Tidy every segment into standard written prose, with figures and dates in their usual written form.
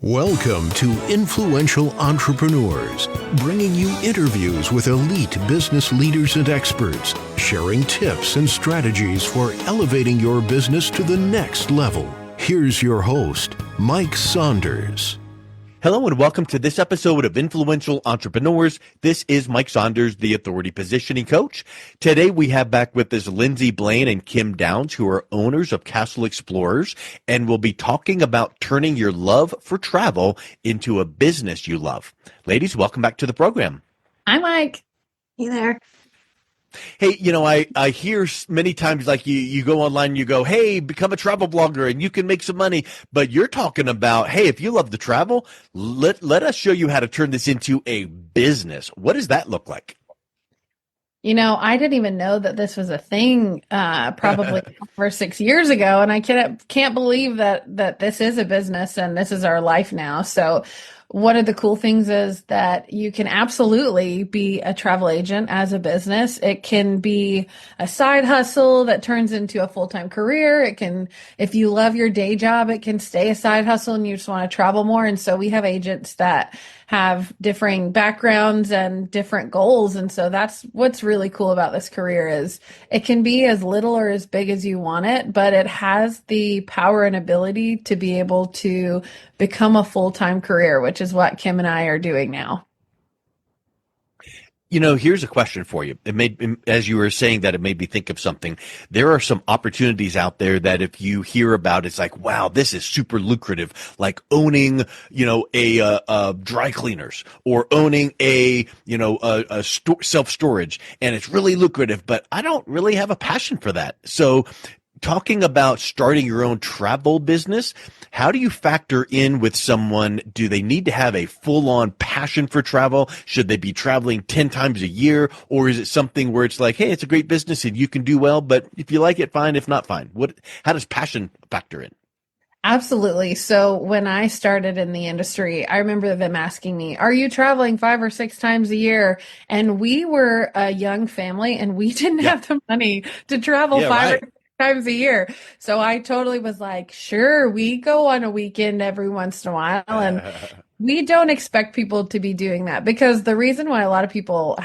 Welcome to Influential Entrepreneurs, bringing you interviews with elite business leaders and experts, sharing tips and strategies for elevating your business to the next level. Here's your host, Mike Saunders. Hello and welcome to this episode of Influential Entrepreneurs. This is Mike Saunders, the Authority Positioning Coach. Today we have back with us Lindsay, Blain, and Kim Downs, who are owners of Castle Explorers, and we'll be talking about turning your love for travel into a business you love. Ladies, welcome back to the program. Hi, Mike. Hey there. Hey, I hear many times like you go online and you go, hey, become a travel blogger and you can make some money. But you're talking about, hey, if you love to travel, let us show you how to turn this into a business. What does that look like? I didn't even know that this was a thing probably 5 or 6 years ago. And I can't believe that this is a business and this is our life now. So one of the cool things is that you can absolutely be a travel agent as a business. It can be a side hustle that turns into a full-time career. It can, if you love your day job, it can stay a side hustle and you just want to travel more. And so we have agents that have differing backgrounds and different goals. And so that's what's really cool about this career is it can be as little or as big as you want it, but it has the power and ability to be able to become a full-time career, which is what Kim and I are doing now. Here's a question for you. As you were saying that, it made me think of something. There are some opportunities out there that if you hear about, it's like, wow, this is super lucrative. Like owning, a dry cleaners or owning a self-storage, and it's really lucrative. But I don't really have a passion for that. So, talking about starting your own travel business, how do you factor in with someone? Do they need to have a full-on passion for travel? Should they be traveling 10 times a year? Or is it something where it's like, hey, it's a great business and you can do well, but if you like it, fine. If not, fine. How does passion factor in? Absolutely. So when I started in the industry, I remember them asking me, are you traveling 5 or 6 times a year? And we were a young family and we didn't have the money to travel five or 6 times a year. So I totally was like, sure, we go on a weekend every once in a while. And we don't expect people to be doing that because the reason why a lot of people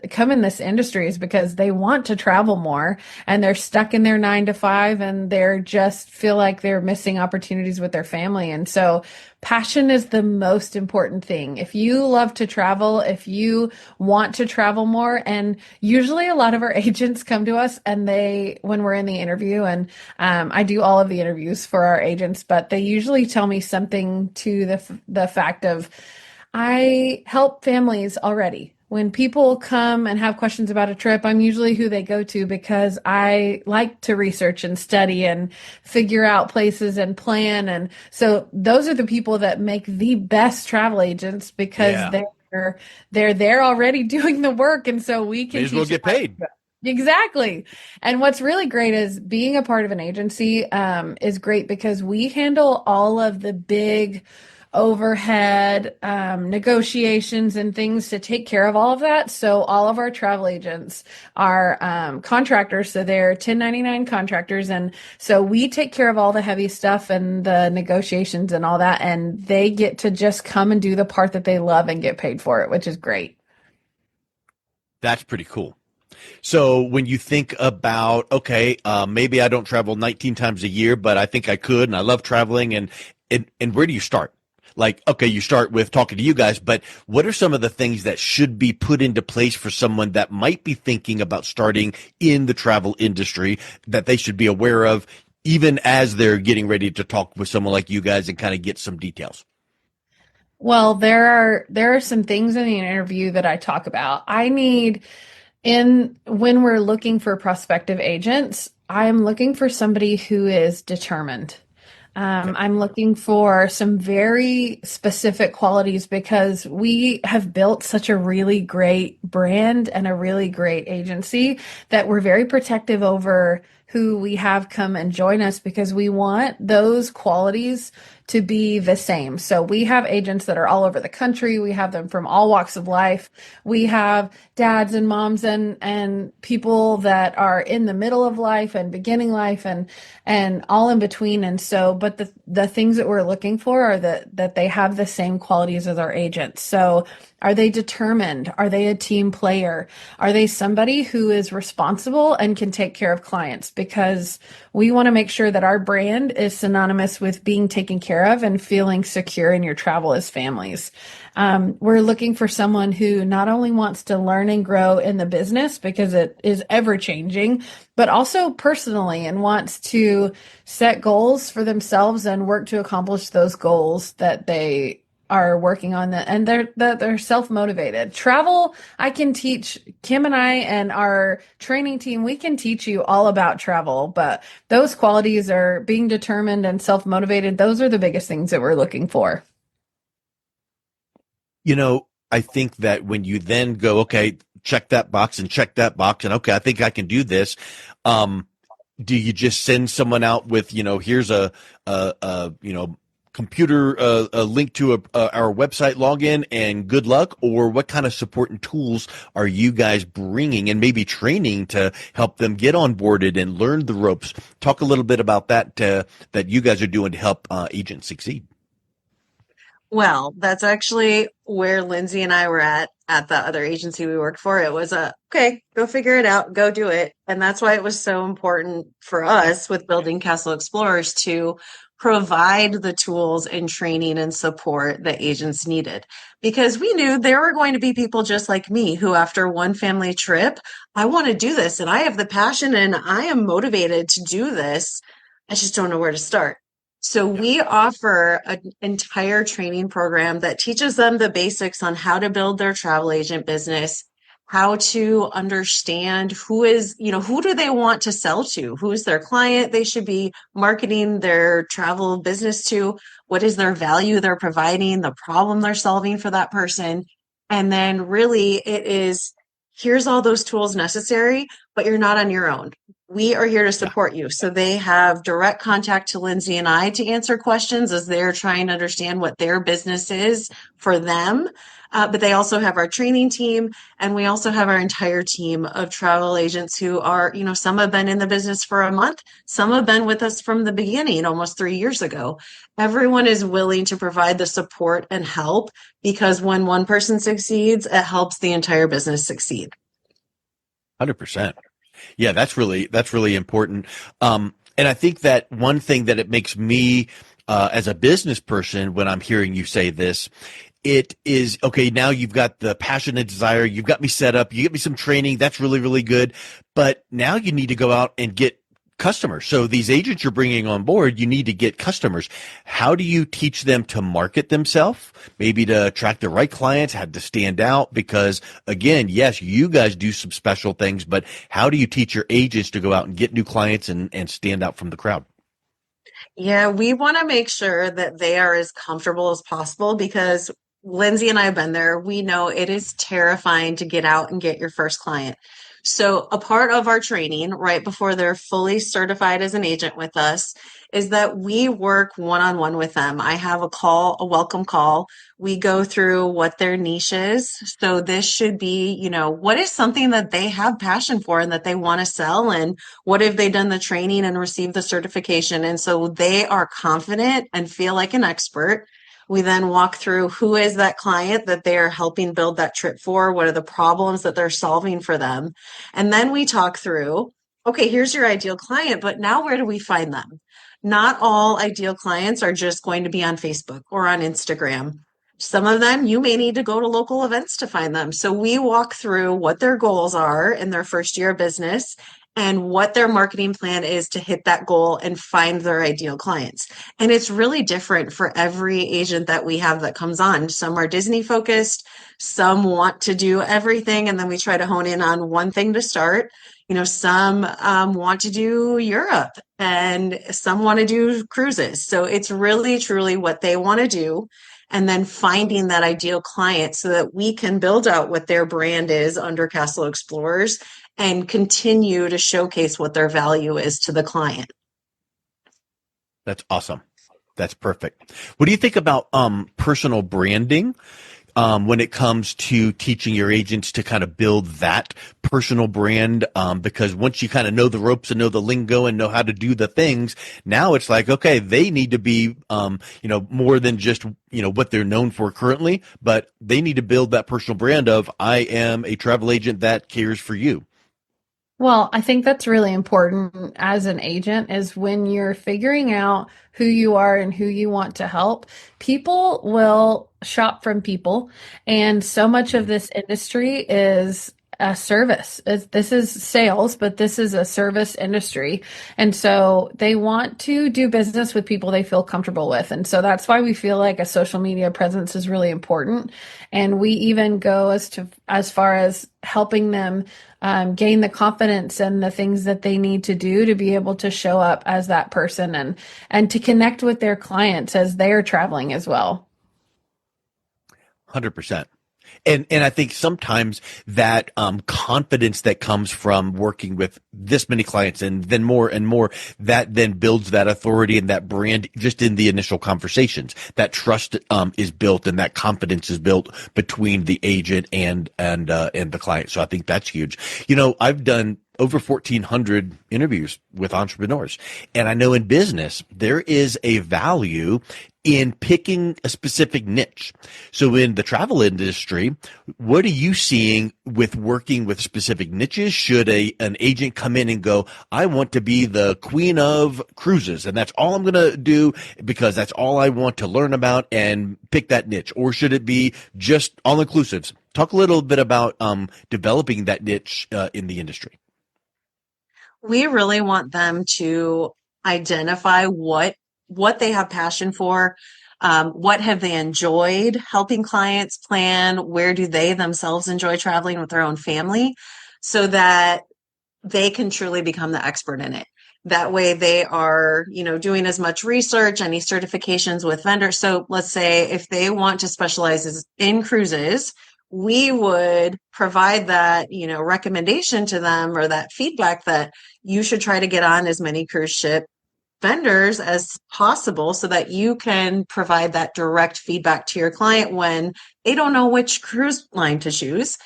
come in this industry is because they want to travel more and they're stuck in their 9 to 5 and they're just feel like they're missing opportunities with their family. And so passion is the most important thing. If you love to travel, if you want to travel more, and usually a lot of our agents come to us and when we're in the interview, and I do all of the interviews for our agents, but they usually tell me something to the fact of, I help families already. When people come and have questions about a trip, I'm usually who they go to because I like to research and study and figure out places and plan. And so those are the people that make the best travel agents because they're there already doing the work. And so we can may as well get paid. Exactly. And what's really great is being a part of an agency is great because we handle all of the big overhead negotiations and things to take care of all of that. So all of our travel agents are contractors. So they're 1099 contractors. And so we take care of all the heavy stuff and the negotiations and all that. And they get to just come and do the part that they love and get paid for it, which is great. That's pretty cool. So when you think about, maybe I don't travel 19 times a year, but I think I could, and I love traveling. And where do you start? Like, okay, you start with talking to you guys, but what are some of the things that should be put into place for someone that might be thinking about starting in the travel industry that they should be aware of, even as they're getting ready to talk with someone like you guys and kind of get some details? Well, there are some things in the interview that I talk about. When we're looking for prospective agents, I'm looking for somebody who is determined. I'm looking for some very specific qualities because we have built such a really great brand and a really great agency that we're very protective over who we have come and join us because we want those qualities to be the same. So we have agents that are all over the country. We have them from all walks of life. We have dads and moms and people that are in the middle of life and beginning life and all in between. And so, but the things that we're looking for are that they have the same qualities as our agents. So are they determined? Are they a team player? Are they somebody who is responsible and can take care of clients? Because we want to make sure that our brand is synonymous with being taken care of and feeling secure in your travel as families. We're looking for someone who not only wants to learn and grow in the business because it is ever changing, but also personally and wants to set goals for themselves and work to accomplish those goals that they are working on that, and they're self-motivated. Travel, I can teach Kim and I and our training team, we can teach you all about travel, but those qualities are being determined and self-motivated. Those are the biggest things that we're looking for. I think that when you then go, okay, check that box and check that box, and okay, I think I can do this. Do you just send someone out with, here's a computer, a link to our website login and good luck? Or what kind of support and tools are you guys bringing and maybe training to help them get onboarded and learn the ropes? Talk a little bit about that you guys are doing to help agents succeed. Well, that's actually where Lindsay and I were at the other agency we worked for. It was okay, go figure it out, go do it. And that's why it was so important for us with building Castle Explorers to provide the tools and training and support that agents needed. Because we knew there were going to be people just like me who, after one family trip, I want to do this and I have the passion and I am motivated to do this. I just don't know where to start. So we offer an entire training program that teaches them the basics on how to build their travel agent business, how to understand who do they want to sell to? Who is their client they should be marketing their travel business to? What is their value they're providing, the problem they're solving for that person? And then really it is, here's all those tools necessary, but you're not on your own. We are here to support you. So they have direct contact to Lindsay and I to answer questions as they're trying to understand what their business is for them. But they also have our training team, and we also have our entire team of travel agents who are, some have been in the business for a month. Some have been with us from the beginning, almost 3 years ago. Everyone is willing to provide the support and help because when one person succeeds, it helps the entire business succeed. 100%. Yeah, that's really important. And I think that one thing that it makes me, as a business person, when I'm hearing you say this, it is, okay, now you've got the passion and desire. You've got me set up. You get me some training. That's really, really good. But now you need to go out and get customers. So these agents you're bringing on board, you need to get customers. How do you teach them to market themselves? Maybe to attract the right clients, how to stand out? Because again, yes, you guys do some special things, but how do you teach your agents to go out and get new clients and stand out from the crowd? Yeah, we want to make sure that they are as comfortable as possible because Lindsay and I have been there. We know it is terrifying to get out and get your first client. So a part of our training right before they're fully certified as an agent with us is that we work one-on-one with them. I have a welcome call. We go through what their niche is. So this should be, what is something that they have passion for and that they want to sell, and what have they done the training and received the certification? And so they are confident and feel like an expert. We then walk through who is that client that they are helping build that trip for? What are the problems that they're solving for them? And then we talk through, okay, here's your ideal client, but now where do we find them? Not all ideal clients are just going to be on Facebook or on Instagram. Some of them, you may need to go to local events to find them. So we walk through what their goals are in their first year of business and what their marketing plan is to hit that goal and find their ideal clients. And it's really different for every agent that we have that comes on. Some are Disney focused, some want to do everything, and then we try to hone in on one thing to start. Some want to do Europe and some want to do cruises. So it's really, truly what they want to do. And then finding that ideal client so that we can build out what their brand is under Castle Explorers and continue to showcase what their value is to the client. That's awesome. That's perfect. What do you think about personal branding when it comes to teaching your agents to kind of build that personal brand? Because once you kind of know the ropes and know the lingo and know how to do the things, now it's like, okay, they need to be, more than just, what they're known for currently, but they need to build that personal brand of, I am a travel agent that cares for you. Well, I think that's really important as an agent is when you're figuring out who you are and who you want to help, people will shop from people. And so much of this industry is a service. This is sales, but this is a service industry. And so they want to do business with people they feel comfortable with. And so that's why we feel like a social media presence is really important. And we even go as far as helping them gain the confidence and the things that they need to do to be able to show up as that person and to connect with their clients as they're traveling as well. 100%. And I think sometimes that confidence that comes from working with this many clients and then more and more, that then builds that authority and that brand just in the initial conversations. That trust is built and that confidence is built between the agent and the client. So I think that's huge. I've done over 1,400 interviews with entrepreneurs, and I know in business there is a value in picking a specific niche. So in the travel industry, what are you seeing with working with specific niches? Should an agent come in and go, I want to be the queen of cruises and that's all I'm going to do because that's all I want to learn about and pick that niche? Or should it be just all inclusives? Talk a little bit about developing that niche in the industry. We really want them to identify what they have passion for, what have they enjoyed helping clients plan, where do they themselves enjoy traveling with their own family, so that they can truly become the expert in it. That way they are, doing as much research, any certifications with vendors. So let's say if they want to specialize in cruises, we would provide that, recommendation to them or that feedback that you should try to get on as many cruise ship vendors as possible so that you can provide that direct feedback to your client when they don't know which cruise line to choose.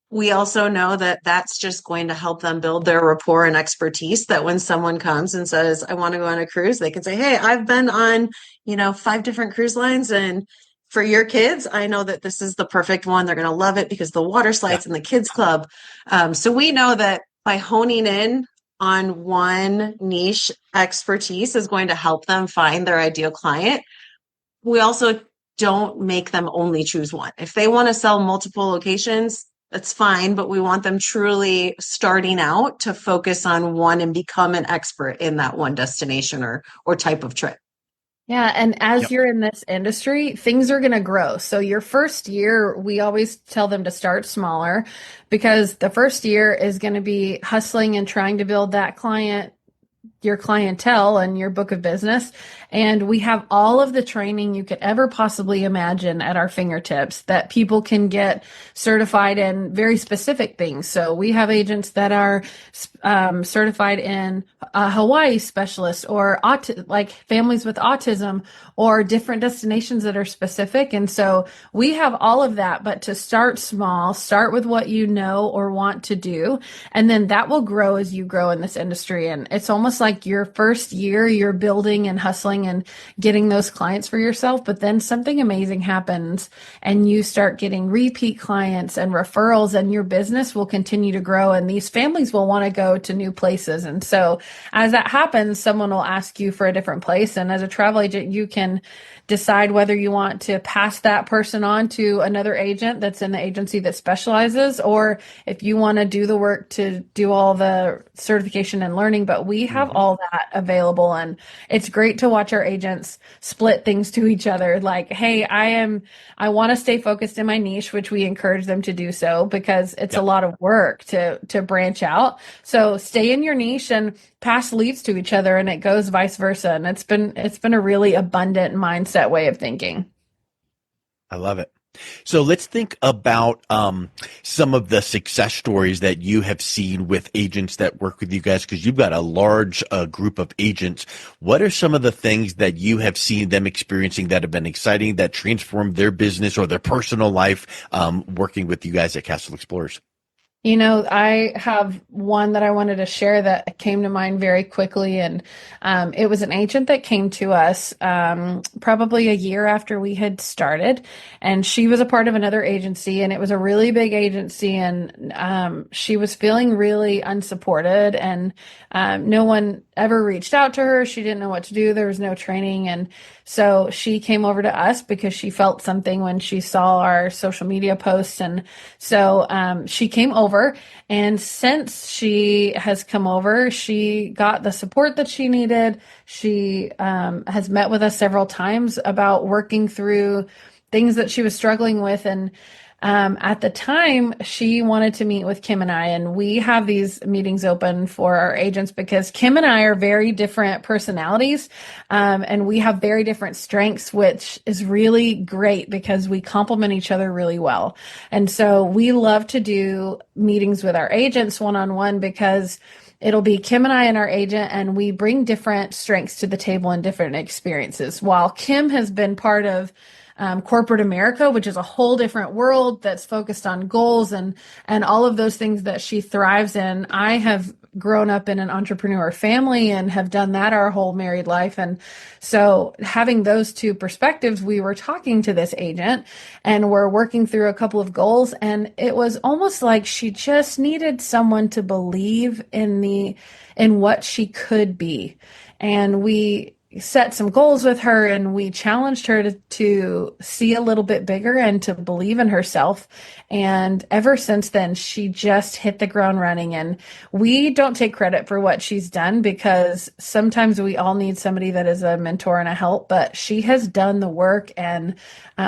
We also know that that's just going to help them build their rapport and expertise, that when someone comes and says, I want to go on a cruise, they can say, hey, I've been on, 5 different cruise lines, and for your kids, I know that this is the perfect one. They're going to love it because the water slides and the kids club. So we know that by honing in on one niche expertise is going to help them find their ideal client. We also don't make them only choose one. If they want to sell multiple locations, that's fine, but we want them truly starting out to focus on one and become an expert in that one destination or type of trip. Yeah. And as you're in this industry, things are going to grow. So your first year, we always tell them to start smaller because the first year is going to be hustling and trying to build that your clientele and your book of business. And we have all of the training you could ever possibly imagine at our fingertips that people can get certified in very specific things. So we have agents that are certified in Hawaii specialists or like families with autism or different destinations that are specific. And so we have all of that, but to start small, start with what you know or want to do. And then that will grow as you grow in this industry. And it's almost like your first year, you're building and hustling and getting those clients for yourself. But then something amazing happens and you start getting repeat clients and referrals, and your business will continue to grow. And these families will want to go to new places. And so as that happens, someone will ask you for a different place. And as a travel agent, you can decide whether you want to pass that person on to another agent that's in the agency that specializes, or if you want to do the work to do all the certification and learning. But we have all that available. And it's great to watch our agents split things to each other. Like, hey, I want to stay focused in my niche, which we encourage them to do so because it's a lot of work to branch out. So stay in your niche and pass leads to each other, and it goes vice versa. And it's been a really abundant mindset way of thinking. I love it. So let's think about some of the success stories that you have seen with agents that work with you guys, because you've got a large group of agents. What are some of the things that you have seen them experiencing that have been exciting, that transformed their business or their personal life working with you guys at Castle Explorers? You know, I have one that I wanted to share that came to mind very quickly. And it was an agent that came to us probably a year after we had started. And she was a part of another agency, and it was a really big agency. And she was feeling really unsupported, and no one ever reached out to her. She didn't know what to do. There was no training. And so she came over to us because she felt something when she saw our social media posts. And so she came over, and since she has come over, she got the support that she needed. She has met with us several times about working through things that she was struggling with. And at the time, she wanted to meet with Kim and I, and we have these meetings open for our agents because Kim and I are very different personalities, and we have very different strengths, which is really great because we complement each other really well. And so we love to do meetings with our agents one-on-one because it'll be Kim and I and our agent, and we bring different strengths to the table and different experiences. While Kim has been part of corporate America, which is a whole different world that's focused on goals and all of those things that she thrives in. I have grown up in an entrepreneur family and have done that our whole married life. And so having those two perspectives, we were talking to this agent and we're working through a couple of goals. And it was almost like she just needed someone to believe in what she could be. And we set some goals with her, and we challenged her to see a little bit bigger and to believe in herself. And ever since then, she just hit the ground running. And we don't take credit for what she's done because sometimes we all need somebody that is a mentor and a help, but she has done the work and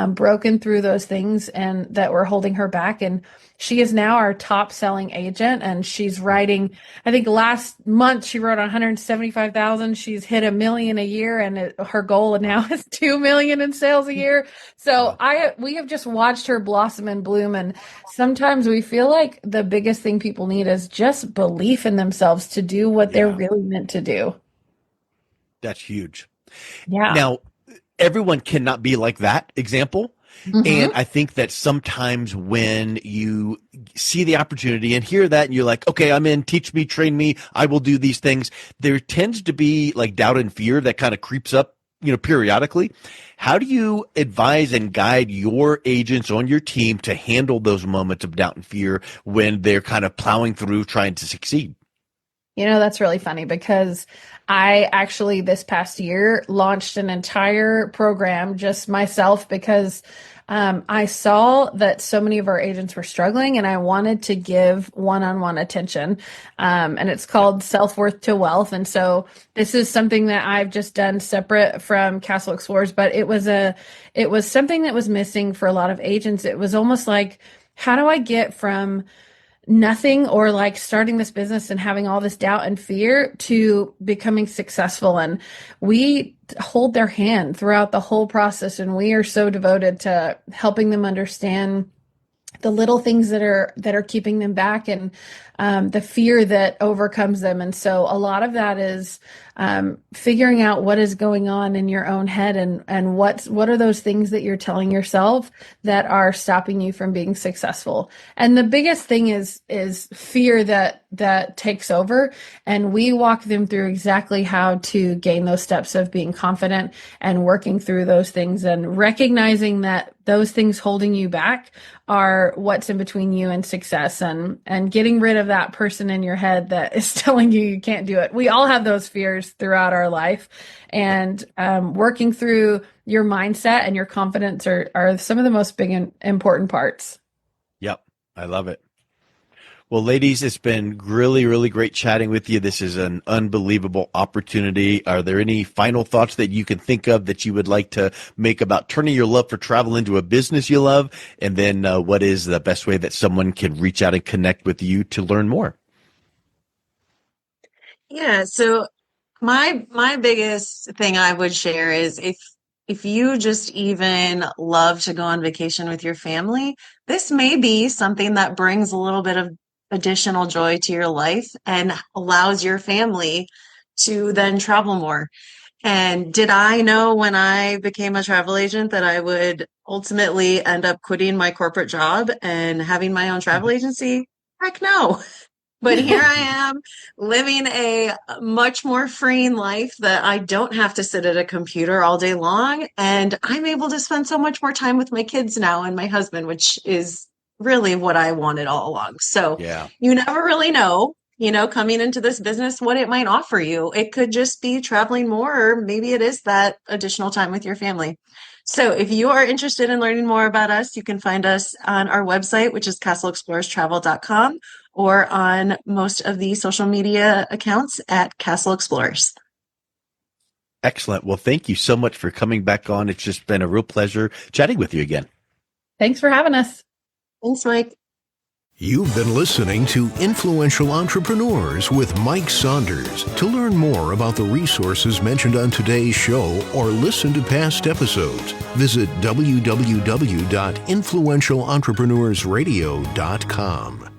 broken through those things and that were holding her back. And she is now our top selling agent, and she's writing, I think last month she wrote 175,000. She's hit $1 million a year, and her goal now is 2 million in sales a year. So we have just watched her blossom and bloom. And sometimes we feel like the biggest thing people need is just belief in themselves to do what they're really meant to do. That's huge. Yeah. Now, everyone cannot be like that example. Mm-hmm. And I think that sometimes when you see the opportunity and hear that and you're like, okay, I'm in, teach me, train me, I will do these things. There tends to be like doubt and fear that kind of creeps up, periodically. How do you advise and guide your agents on your team to handle those moments of doubt and fear when they're kind of plowing through trying to succeed? That's really funny because I actually this past year launched an entire program just myself because I saw that so many of our agents were struggling, and I wanted to give one-on-one attention. And it's called Self-Worth to Wealth. And so this is something that I've just done separate from Castle Explorers, but it was something that was missing for a lot of agents. It was almost like, how do I get from nothing or like starting this business and having all this doubt and fear to becoming successful? And we hold their hand throughout the whole process, and we are so devoted to helping them understand the little things that are keeping them back and the fear that overcomes them. And so a lot of that is figuring out what is going on in your own head and what are those things that you're telling yourself that are stopping you from being successful. And the biggest thing is fear that takes over. And we walk them through exactly how to gain those steps of being confident and working through those things and recognizing that those things holding you back are what's in between you and success, and getting rid of that person in your head that is telling you can't do it. We all have those fears throughout our life, and working through your mindset and your confidence are some of the most big and important parts. Yep. I love it. Well, ladies, it's been really, really great chatting with you. This is an unbelievable opportunity. Are there any final thoughts that you can think of that you would like to make about turning your love for travel into a business you love? And then what is the best way that someone can reach out and connect with you to learn more? Yeah, so my biggest thing I would share is if you just even love to go on vacation with your family, this may be something that brings a little bit of additional joy to your life and allows your family to then travel more. And did I know when I became a travel agent that I would ultimately end up quitting my corporate job and having my own travel agency? Heck no. But here I am living a much more freeing life that I don't have to sit at a computer all day long. And I'm able to spend so much more time with my kids now and my husband, which is really what I wanted all along. So Yeah. you never really know, coming into this business, what it might offer you. It could just be traveling more, or maybe it is that additional time with your family. So if you are interested in learning more about us, you can find us on our website, which is castleexplorerstravel.com, or on most of the social media accounts at Castle Explorers. Excellent. Well, thank you so much for coming back on. It's just been a real pleasure chatting with you again. Thanks for having us. Thanks, Mike. You've been listening to Influential Entrepreneurs with Mike Saunders. To learn more about the resources mentioned on today's show or listen to past episodes, visit www.influentialentrepreneursradio.com.